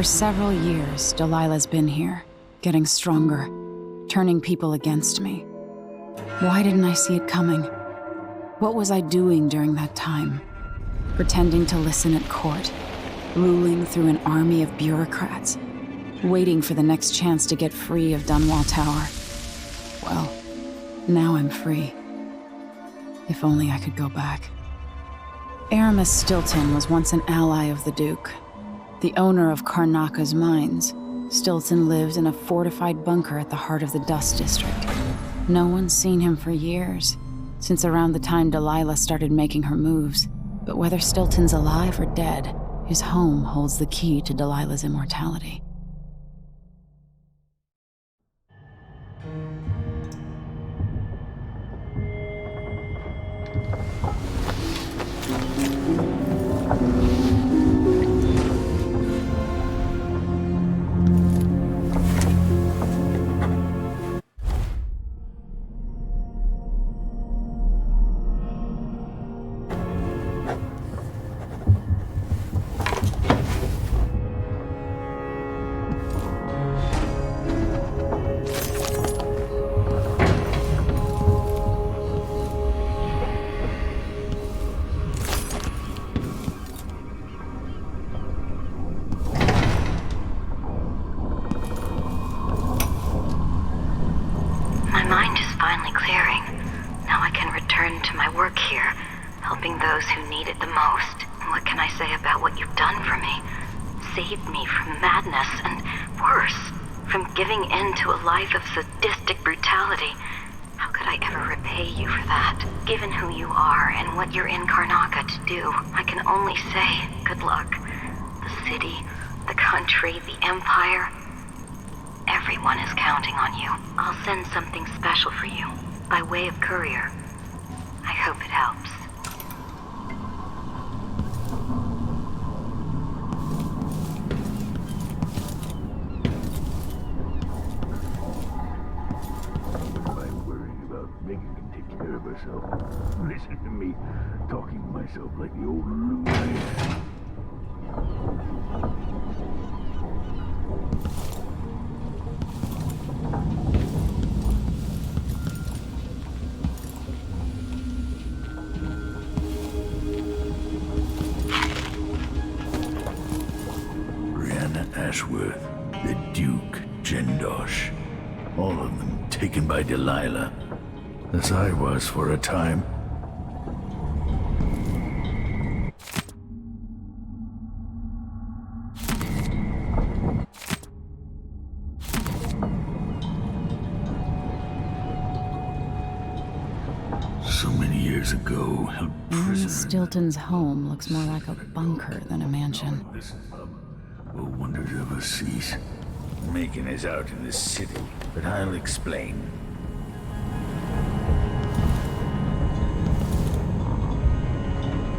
For several years, Delilah's been here, getting stronger, turning people against me. Why didn't I see it coming? What was I doing during that time? Pretending to listen at court, ruling through an army of bureaucrats, waiting for the next chance to get free of Dunwall Tower. Well, now I'm free. If only I could go back. Aramis Stilton was once an ally of the Duke. The owner of Karnaka's mines, Stilton lived in a fortified bunker at the heart of the Dust District. No one's seen him for years, since around the time Delilah started making her moves. But whether Stilton's alive or dead, his home holds the key to Delilah's immortality. Those who need it the most. What can I say about what you've done for me? Saved me from madness and, worse, from giving in to a life of sadistic brutality. How could I ever repay you for that? Given who you are and what you're in Karnaka to do, I can only say, good luck. The city, the country, the empire, everyone is counting on you. I'll send something special for you, by way of courier. I hope it helps. Listen to me, talking to myself like the old lunatic. Brianna Ashworth, the Duke, Jendosh, all of them taken by Delilah. As I was for a time. So many years ago, held prisoner. Stilton's home looks more like a bunker than a mansion. Will wonders ever cease? Megan is out in the city, but I'll explain.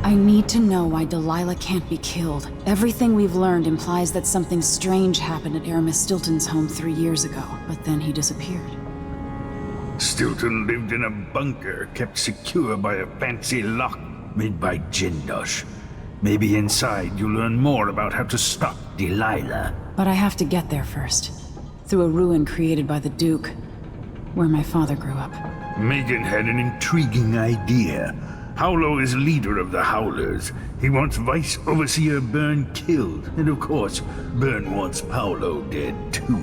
I need to know why Delilah can't be killed. Everything we've learned implies that something strange happened at Aramis Stilton's home 3 years ago, but then he disappeared. Stilton lived in a bunker kept secure by a fancy lock made by Jendosh. Maybe inside you'll learn more about how to stop Delilah. But I have to get there first. Through a ruin created by the Duke, where my father grew up. Megan had an intriguing idea. Paolo is leader of the Howlers. He wants Vice Overseer Byrne killed, and of course, Byrne wants Paolo dead too.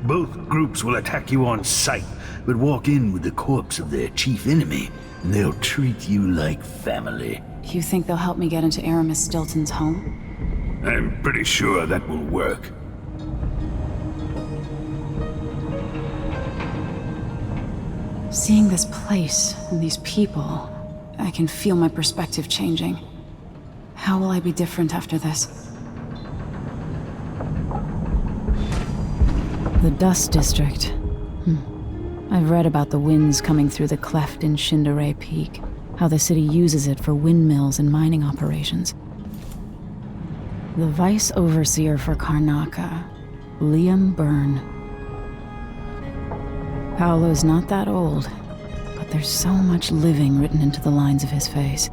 Both groups will attack you on sight, but walk in with the corpse of their chief enemy, and they'll treat you like family. You think they'll help me get into Aramis Stilton's home? I'm pretty sure that will work. Seeing this place and these people, I can feel my perspective changing. How will I be different after this? The Dust District. I've read about the winds coming through the cleft in Shindaray Peak, how the city uses it for windmills and mining operations. The Vice Overseer for Karnaka, Liam Byrne. Paolo's not that old, but there's so much living written into the lines of his face.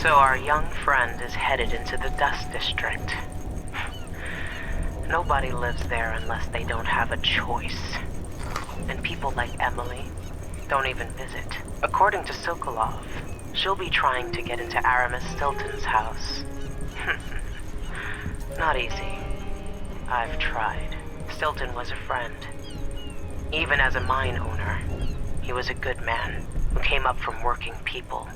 So our young friend is headed into the Dust District. Nobody lives there unless they don't have a choice. And people like Emily don't even visit. According to Sokolov, she'll be trying to get into Aramis Stilton's house. Not easy. I've tried. Stilton was a friend. Even as a mine owner, he was a good man who came up from working people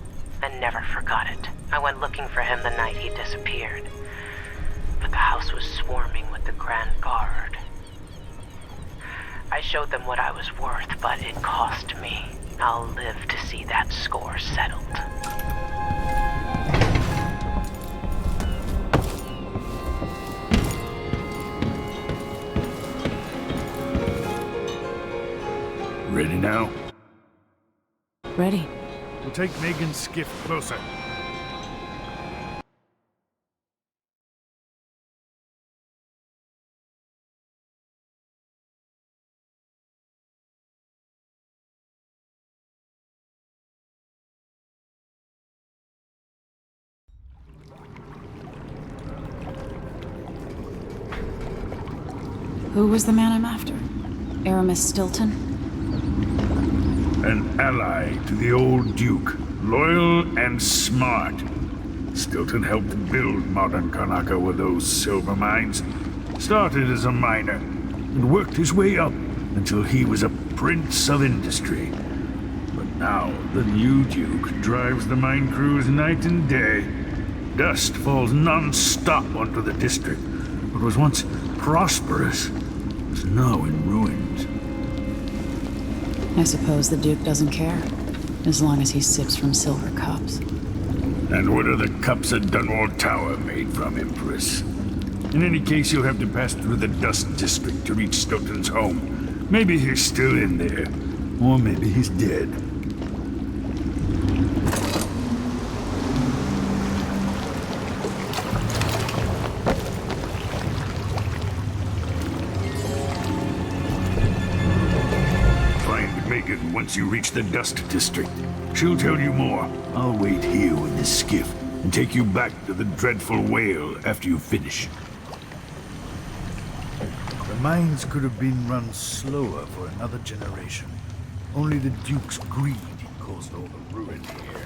and never forgot it. I went looking for him the night he disappeared, but the house was swarming with the Grand Guard. I showed them what I was worth, but it cost me. I'll live to see that score settled. Ready now? Ready. We'll take Megan's skiff closer. Who was the man I'm after? Aramis Stilton? An ally to the old Duke, loyal and smart. Stilton helped build modern Karnaca with those silver mines. Started as a miner, and worked his way up until he was a prince of industry. But now, the new Duke drives the mine crews night and day. Dust falls non-stop onto the district. What was once prosperous is now in ruins. I suppose the Duke doesn't care, as long as he sips from silver cups. And what are the cups at Dunwall Tower made from, Empress? In any case, you'll have to pass through the Dust District to reach Stilton's home. Maybe he's still in there, or maybe he's dead. Once you reach the Dust District, she'll tell you more. I'll wait here with this skiff and take you back to the dreadful whale after you finish. The mines could have been run slower for another generation. Only the Duke's greed caused all the ruin here.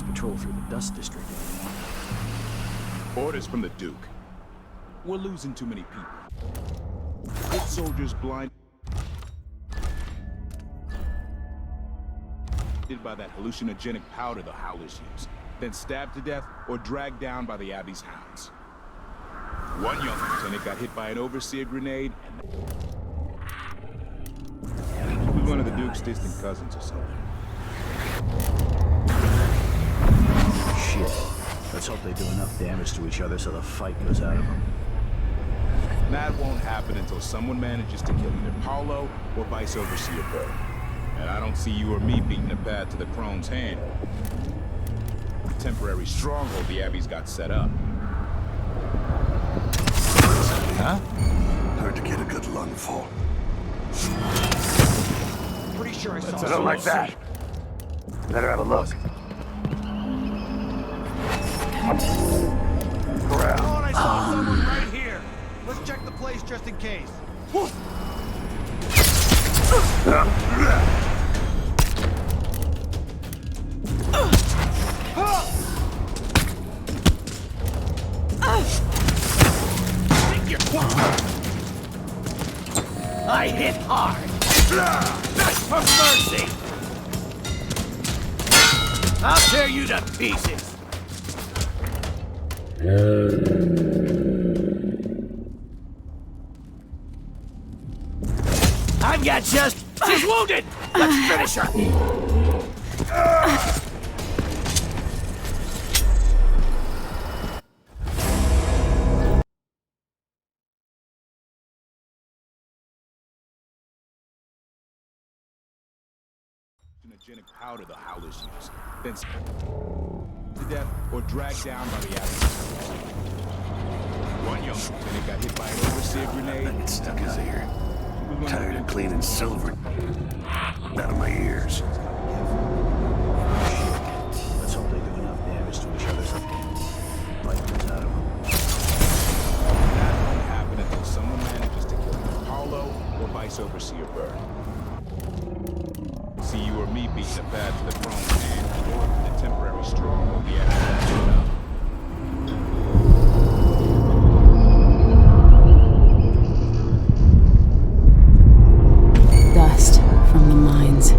Patrol through the Dust District anymore. Orders from the Duke. We're losing too many people. Good soldiers blinded by that hallucinogenic powder the Howlers use, then stabbed to death or dragged down by the Abbey's hounds. One young lieutenant got hit by an overseer grenade, and he was one of the Duke's distant cousins or something. Shit. Let's hope they do enough damage to each other so the fight goes out of them. That won't happen until someone manages to kill either Paulo or Vice Overseer Bird. And I don't see you or me beating a path to the Crone's hand. The temporary stronghold the Abbey's got set up. Huh? Hard to get a good lungful. Pretty sure I saw I don't like that. Better have a look. Oh, I saw someone right here. Let's check the place just in case. I hit hard. That's for mercy. I'll tear you to pieces. I've got just... She's wounded! Let's finish her! Powder the Howlers use, then to death or dragged down by the adversaries. One young lieutenant got hit by an overseer grenade. I get stuck out of here. Tired of cleaning silver out of my ears. Let's hope they do enough damage to each other so they can fight this out of them. That won't happen until someone manages to kill either Paulo or Vice Overseer Bird. See you or me beat the path to the throne's hand, or the temporary stroke will be after enough. Dust from the mines.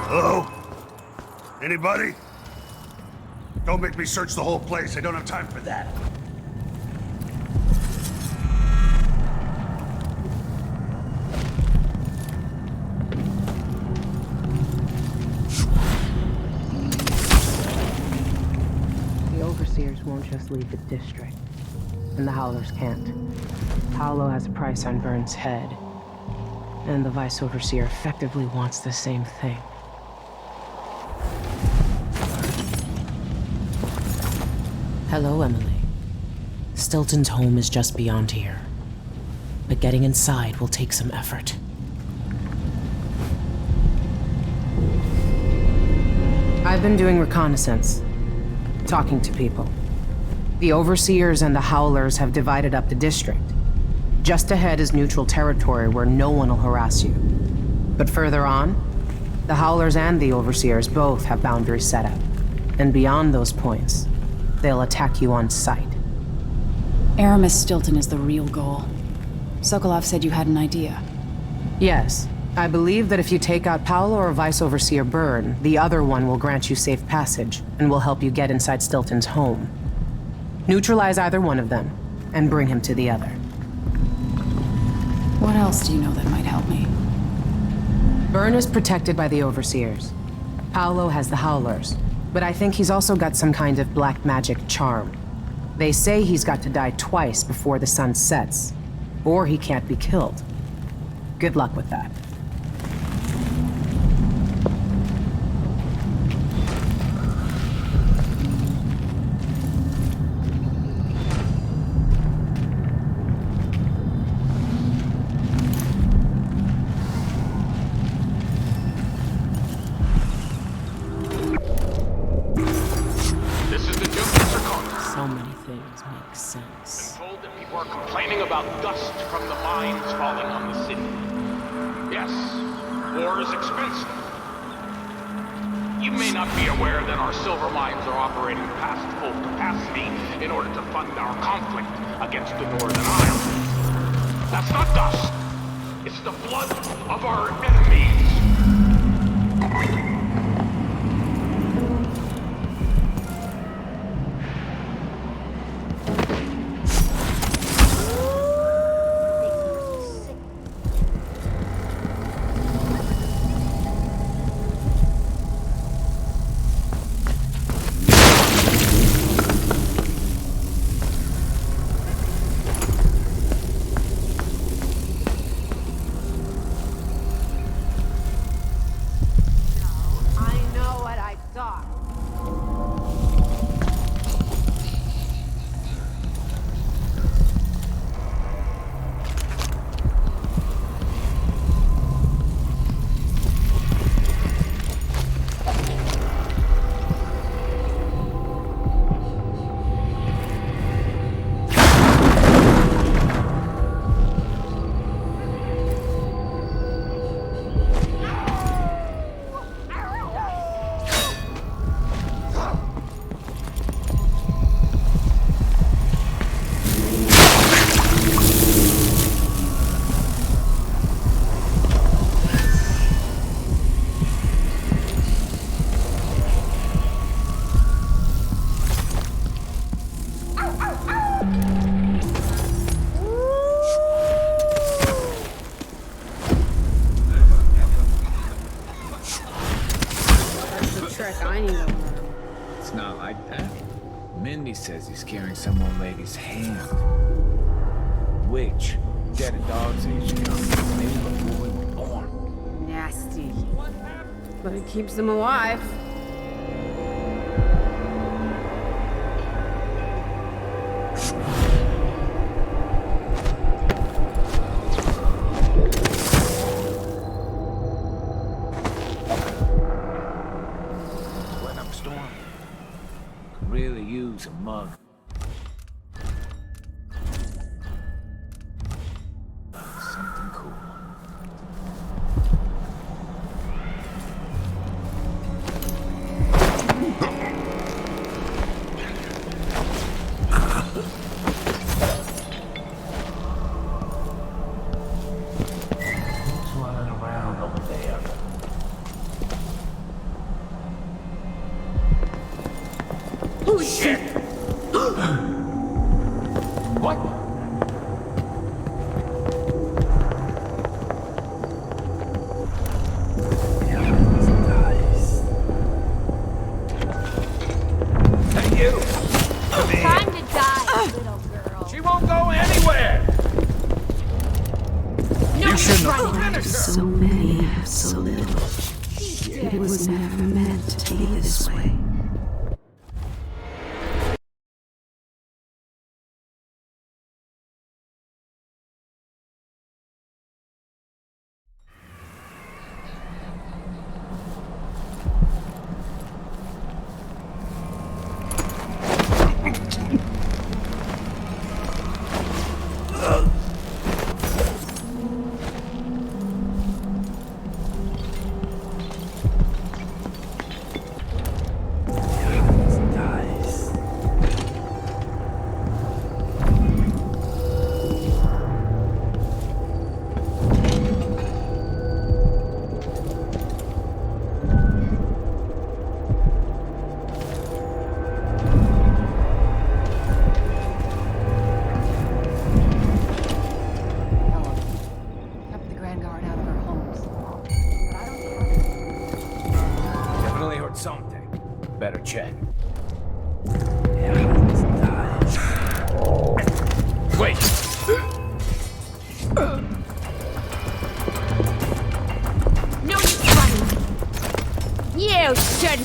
Hello? Anybody? Don't make me search the whole place. I don't have time for that. The Overseers won't just leave the district, and the Howlers can't. Paulo has a price on Byrne's head, and the Vice Overseer effectively wants the same thing. Hello, Emily. Stilton's home is just beyond here, but getting inside will take some effort. I've been doing reconnaissance, talking to people. The Overseers and the Howlers have divided up the district. Just ahead is neutral territory where no one will harass you. But further on, the Howlers and the Overseers both have boundaries set up. And beyond those points, they'll attack you on sight. Aramis Stilton is the real goal. Sokolov said you had an idea. Yes. I believe that if you take out Paulo or Vice Overseer Byrne, the other one will grant you safe passage and will help you get inside Stilton's home. Neutralize either one of them, and bring him to the other. What else do you know that might help me? Byrne is protected by the Overseers. Paulo has the Howlers, but I think he's also got some kind of black magic charm. They say he's got to die twice before the sun sets, or he can't be killed. Good luck with that. So many things make sense. Been told that people are complaining about dust from the mines falling on the city. Yes, war is expensive. You may not be aware that our silver mines are operating past full capacity in order to fund our conflict against the Northern Isles. That's not dust. It's the blood of our enemies. trick I need to learn. It's not like that. Mindy says he's carrying some old lady's hand. Which, dead a dog's age ago, maybe before we were born. Nasty. But it keeps them alive. When I'm storming, could really use a mug. Something cool. Who's running around over there? Holy shit! What? Hey, you! Come here. Time to die, little girl. She won't go anywhere! No, You shouldn't have running. finished her! So many, so little. It was never meant to be this way. Kept the Grand Guard out of our homes. Definitely heard something. Better check. Wait! No use running. You should.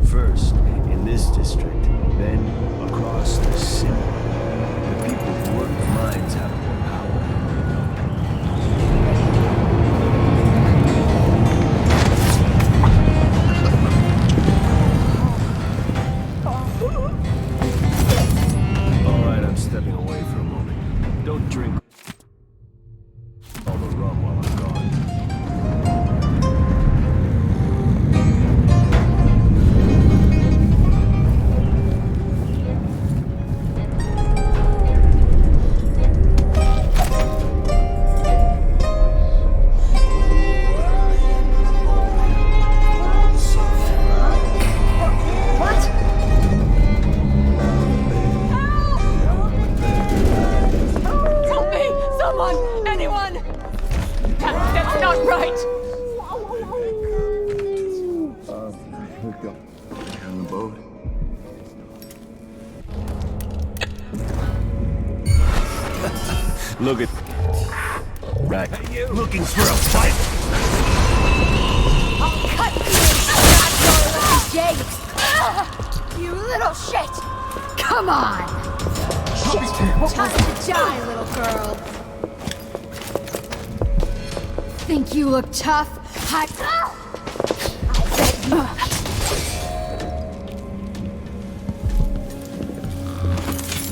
First, in this district, then across the city. The people who work the mines have more power. All right, I'm stepping away for a moment. Don't drink all the rum while I'm gone. Help me! Someone! Anyone! That's not right! Let's go. On the boat. Look at... Right. Hey, you. Looking for a fight? I'll cut you in half, you little shit! Come on! Time to die, little girl. Think you look tough? I bet you.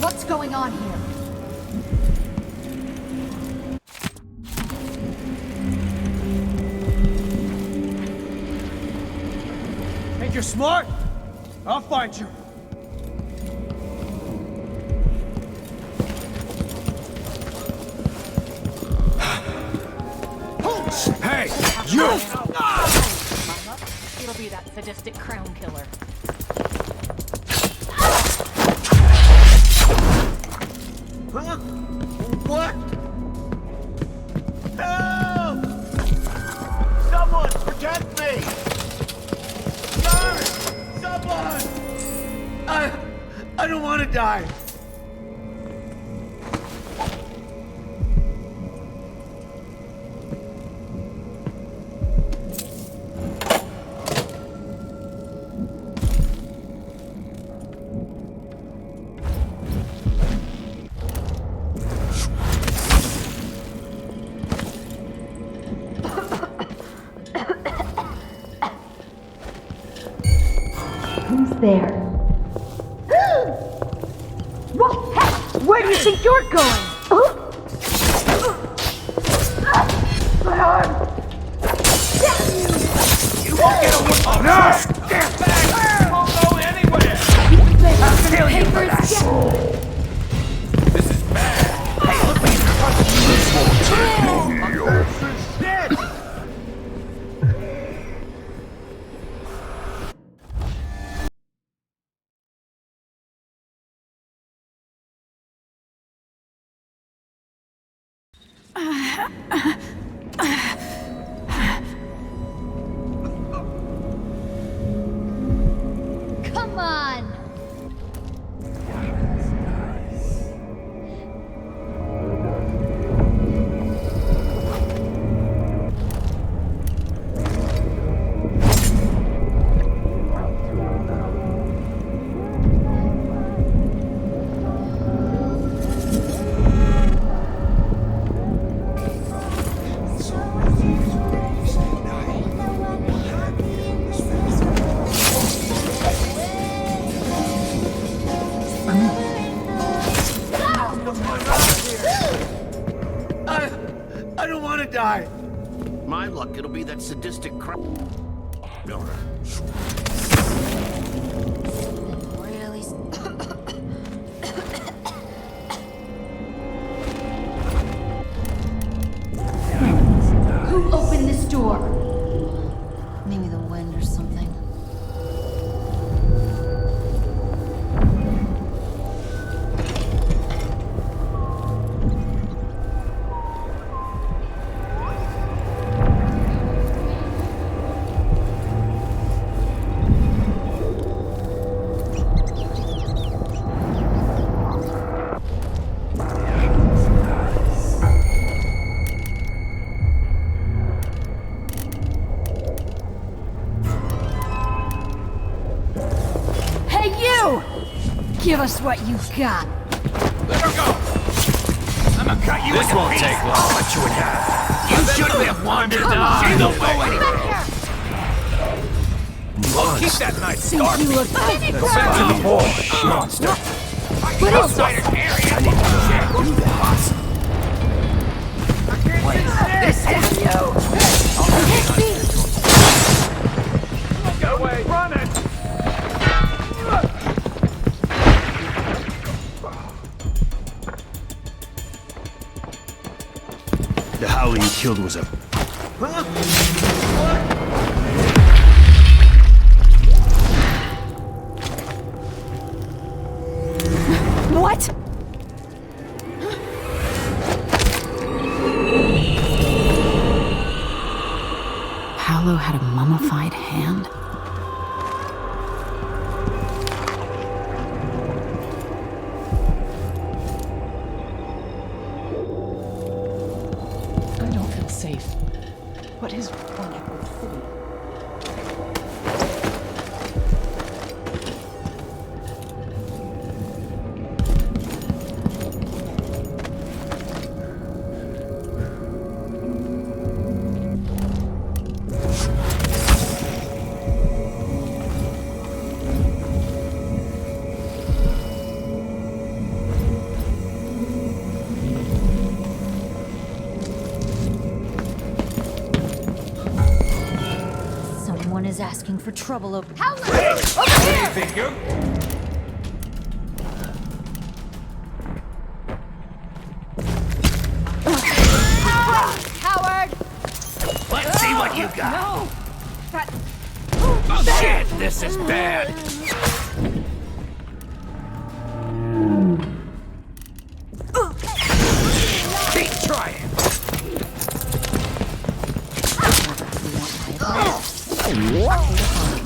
What's going on here? Think you're smart? I'll fight you. Hey, you! It'll be that sadistic crown killer. I don't want to die. Who's there? What? Hey, where do you think you're going? My arm! Damn you! You won't get away! Oh, no! Get back! You won't go anywhere! I'll kill you for that. This is bad! Hey, look what you're Dead! Come on! I don't want to die. My luck, it'll be that sadistic crap. No. Really? Who opened this door? Maybe the wind or something. Give us what you got. Let her go! I'm gonna cut you into won't pieces. take long. I'll cut you in half. You shouldn't have wandered down. She don't go anywhere. Well, keep that knife sharp. You look Back to the boy, monster. What is Outsider area. this? This is you! Get away. Run it. The howler you killed was a... What? Paolo had a mummified hand? I don't feel safe. What is wrong with the city? Someone is asking for trouble over... Howler! Over here! Think you? Coward! Let's see what you got. No! That... Oh, shit, this is bad. Keep trying.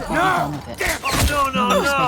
No! No, no, no.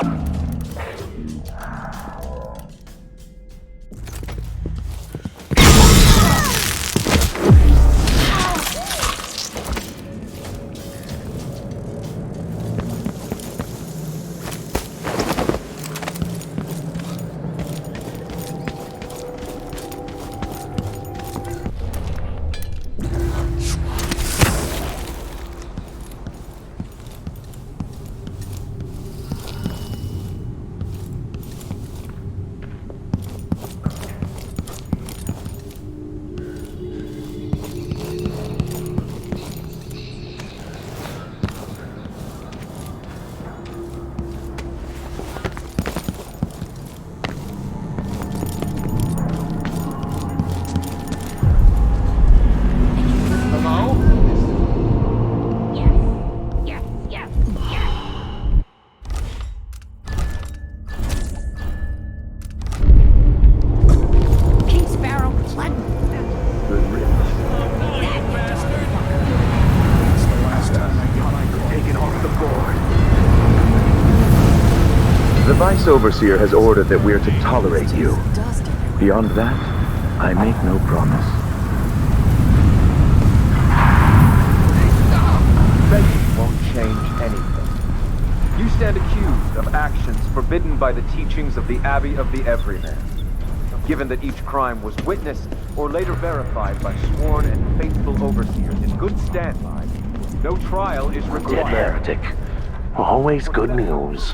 The Vice Overseer has ordered that we're to tolerate you. Beyond that, I make no promise. Begging won't change anything. You stand accused of actions forbidden by the teachings of the Abbey of the Everyman. Given that each crime was witnessed or later verified by sworn and faithful overseers in good standby, no trial is required. Dead heretic. Always good news.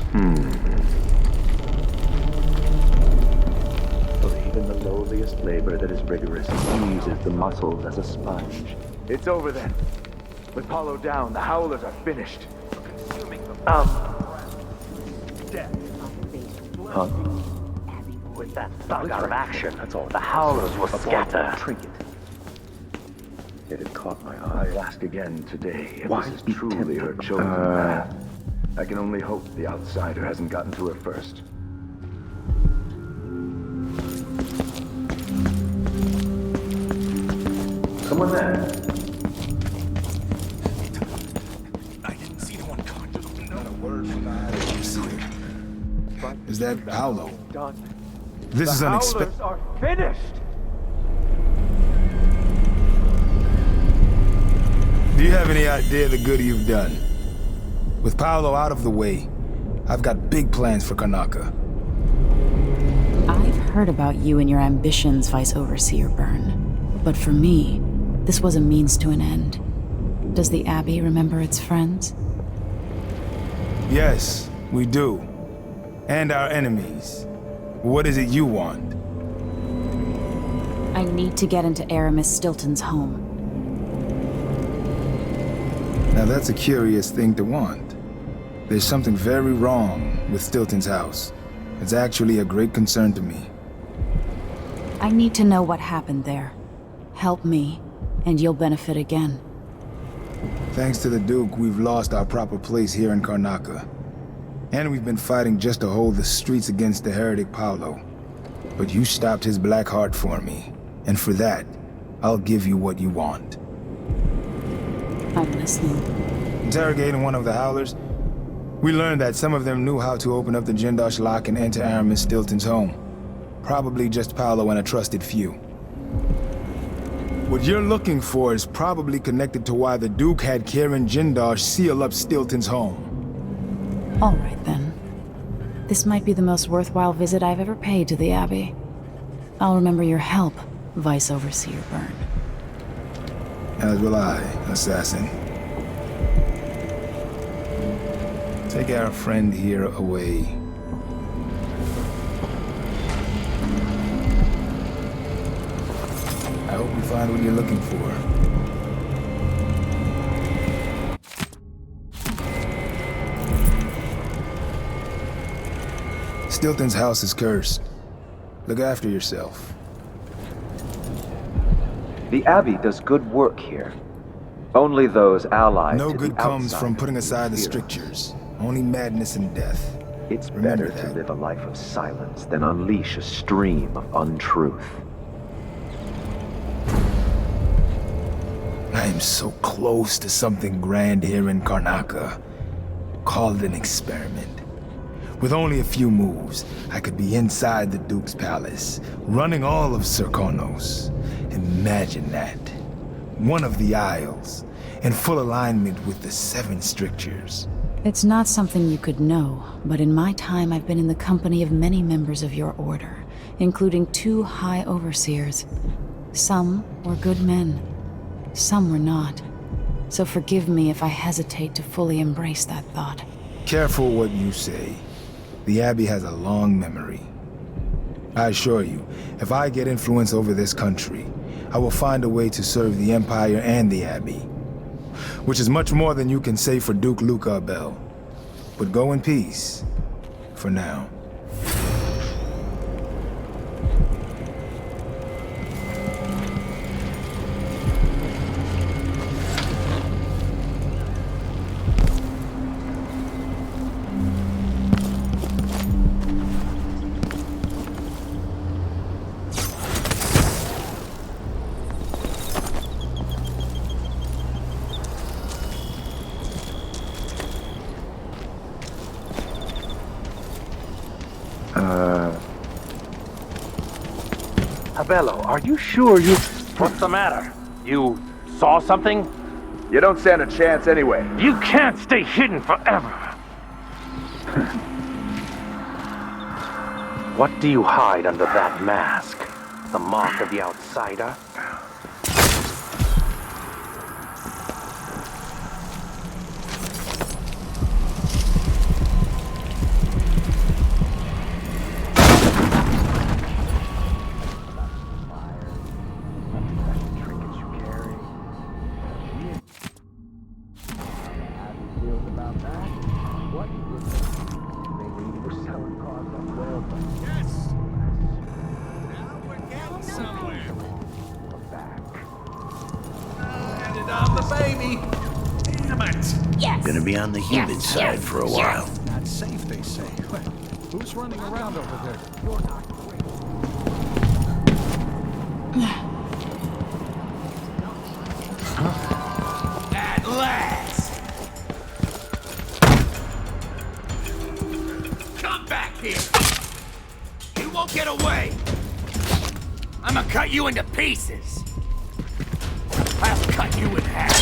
For even the lowliest labor that is rigorous eases the muscles as a sponge. It's over then. With Paulo down, the Howlers are finished. Consuming them. Death. Huh? With that thug out of action, that's all. The Howlers will scatter. Trinket. It had caught my eye. I'll ask again today if this is truly her chosen path. I can only hope the outsider hasn't gotten to her first. Someone there. I didn't see no one conjured. Not a word from the Howlers. Is that Paulo? Done. This is unexpected. The Howlers are finished! Do you have any idea the good you've done? With Paulo out of the way, I've got big plans for Karnaca. I've heard about you and your ambitions, Vice Overseer Byrne. But for me, this was a means to an end. Does the Abbey remember its friends? Yes, we do. And our enemies. What is it you want? I need to get into Aramis Stilton's home. Now that's a curious thing to want. There's something very wrong with Stilton's house. It's actually a great concern to me. I need to know what happened there. Help me, and you'll benefit again. Thanks to the Duke, we've lost our proper place here in Karnaca. And we've been fighting just to hold the streets against the heretic Paulo. But you stopped his black heart for me. And for that, I'll give you what you want. I'm listening. Interrogating one of the Howlers, we learned that some of them knew how to open up the Jindosh lock and enter Aramis Stilton's home. Probably just Paulo and a trusted few. What you're looking for is probably connected to why the Duke had Karen Jindosh seal up Stilton's home. All right, then. This might be the most worthwhile visit I've ever paid to the Abbey. I'll remember your help, Vice Overseer Byrne. As will I, assassin. Take our friend here away. I hope you find what you're looking for. Stilton's house is cursed. Look after yourself. The Abbey does good work here. Only those allied No to good the comes from outside putting aside the fear. strictures. Only madness and death. It's Remember better to that. live a life of silence than unleash a stream of untruth. I am so close to something grand here in Karnaca. Call it an experiment. With only a few moves, I could be inside the Duke's palace, running all of Serkonos. Imagine that. One of the Isles, in full alignment with the 7 strictures. It's not something you could know, but in my time I've been in the company of many members of your order, including 2 high overseers. Some were good men, some were not. So forgive me if I hesitate to fully embrace that thought. Careful what you say. The Abbey has a long memory. I assure you, if I get influence over this country, I will find a way to serve the Empire and the Abbey. Which is much more than you can say for Duke Luca Bell. But go in peace, for now. Abello, are you sure you... What's the matter? You saw something? You don't stand a chance anyway. You can't stay hidden forever. What do you hide under that mask? The mark of the outsider? Gonna be on the human side for a while. Not safe, they say. Who's running around over there? You're not At last! Come back here! You won't get away! I'ma cut you into pieces! I'll cut you in half!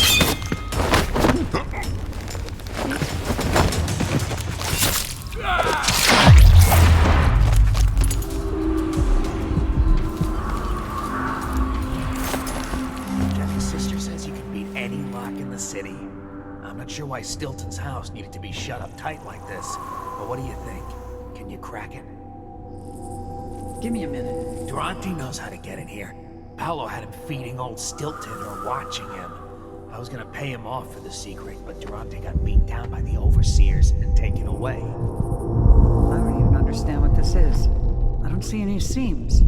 Jeffy's sister says you can beat any lock in the city. I'm not sure why Stilton's house needed to be shut up tight like this, but what do you think? Can you crack it? Give me a minute. Durante knows how to get in here. Paolo had him feeding old Stilton or watching him. I was gonna pay him off for the secret, but Durante got beat down by the overseers and taken away. I don't even understand what this is. I don't see any seams.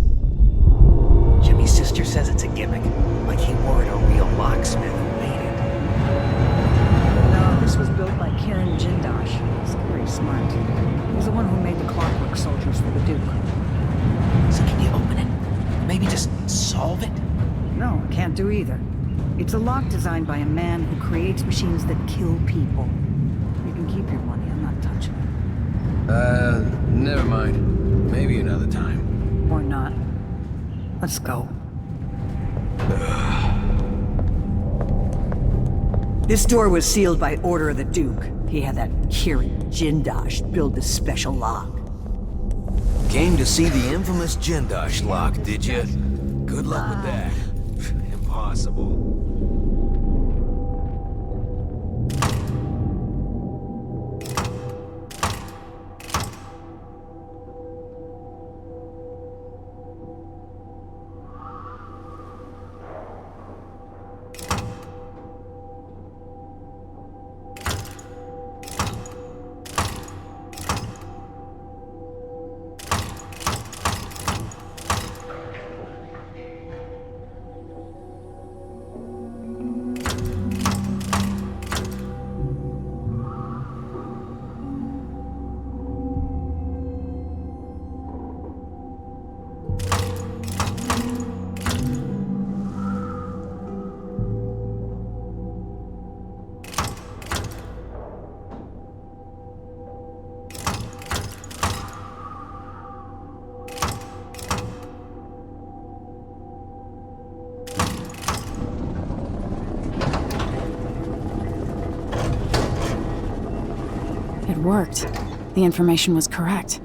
Jimmy's sister says it's a gimmick, like he weren't a real locksmith who made it. No, this was built by Karen Jindosh. He's very smart. He's the one who made the clockwork soldiers for the Duke. So can you open it? Maybe just solve it? No, I can't do either. It's a lock designed by a man who creates machines that kill people. You can keep your money, I'm not touching it. Never mind. Maybe another time. Or not. Let's go. This door was sealed by order of the Duke. He had that Kieran Jindosh build this special lock. Came to see the infamous Jindosh lock, did you? Good luck with that. Impossible. It worked. The information was correct.